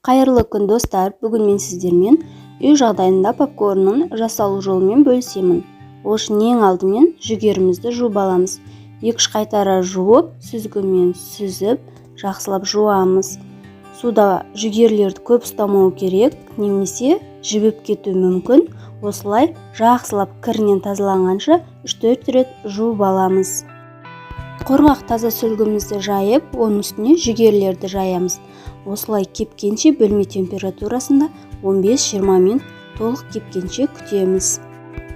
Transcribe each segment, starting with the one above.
Қайырлы күн достар, бүгін мен сіздермен үй жағдайында попкорнның жасалу жолымен бөлісемін. Ол үшін ең алдымен жүгерімізді жуып аламыз. 2-3 қайтара жуып, сүзгімен сүзіп, жақсылап жуамыз. Суда жүгерлерді көп ұстамау керек, немесе жібіп кетуі мүмкін. Осылай жақсылап кірінен тазаланғанша 3-4 рет жуып аламыз. Құрғақ таза сүлгімізді жайып, оның үстіне жүгерлерді жаямыз. Осылай кепкенше бөлме температурасында 15-20 минут толық кепкенше күтеміз.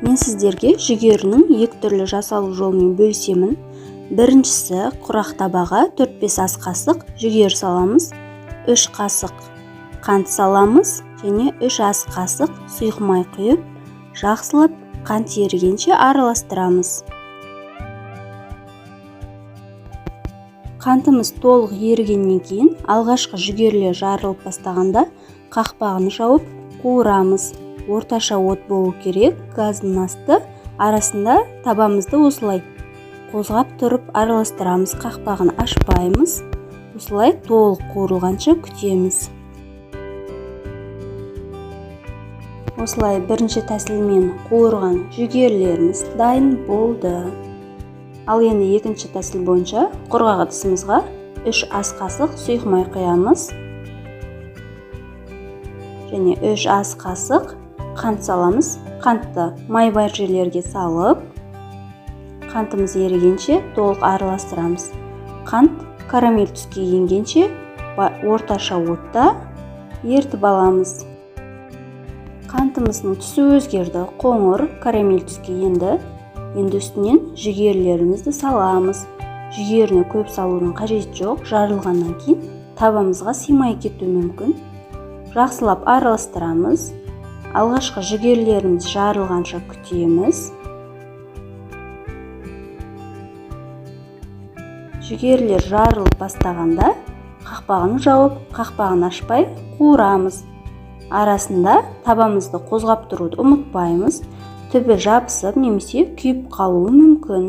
Мен сіздерге жүгерінің 2 түрлі жасалу жолымен бөлісемін. Біріншісі, құрақ табаға 4-5 ас қасық жүгер саламыз, 3 қасық қант саламыз және 3 ас қасық сұйық май құйып, жақсылап қант ерігенше араластырамыз. Қантымыз толық ерігеннен кейін алғашқы жүгерлер жарылып бастағанда қақпағын жауып қуырамыз. Орташа от болу керек, газдың асты арасында табамызды осылай қозғап тұрып араластырамыз, қақпағын ашпаймыз. Осылай толық қуырылғанша күтеміз. Осылай бірінші тәсілмен қуырған жүгерлеріміз дайын болды. Ал енді екінші тәсіл бойынша құрғақ ыдысымызға 3 ас қасық сұйық май құямыз. Және 3 ас қасық қант саламыз. Қантты май бар жерлерге салып, қантымыз ерігенше толық араластырамыз. Қант карамель түске енгенше орташа отта ертіп аламыз. Қантымыздың түсі өзгерді, қоңыр карамель түске енді. Енді үстінен жүгерлерімізді саламыз. Жүгеріне көп салудың қажеті жоқ, жарылғаннан кейін табамызға сыймай кетуі мүмкін. Жақсылап араластырамыз. Алғашқы жүгерлеріміз жарылғанша күтеміз. Жүгерлер жарылып бастағанда қақпағын жауып, қақпағын ашпай қуырамыз. Арасында табамызды қозғап тұруды ұмытпаймыз. Түбі жабысып немесе күйіп қалуы мүмкін.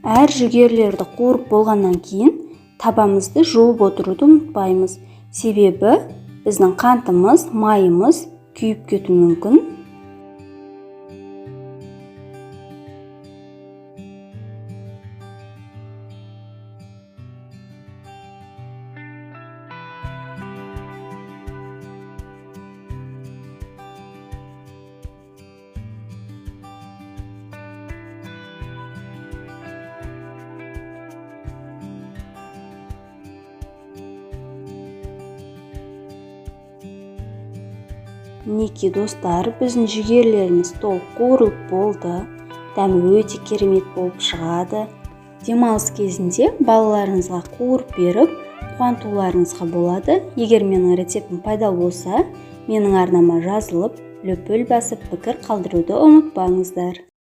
Әр жүгерлерді қуырып болғаннан кейін табамызды жуып отыруды ұмытпаймыз. Себебі біздің қантымыз, майымыз күйіп кетуі мүмкін. Мінекей достар, біздің жүгерлеріміз толық қуырылып болды. Дәмі өте керемет болып шығады. Демалыс кезінде балаларыңызға қуырып беріп, қуантуларыңызға болады. Егер менің рецептім пайдалы болса, менің арнама жазылып, лүпіл басып пікір қалдыруды ұмытпаңыздар.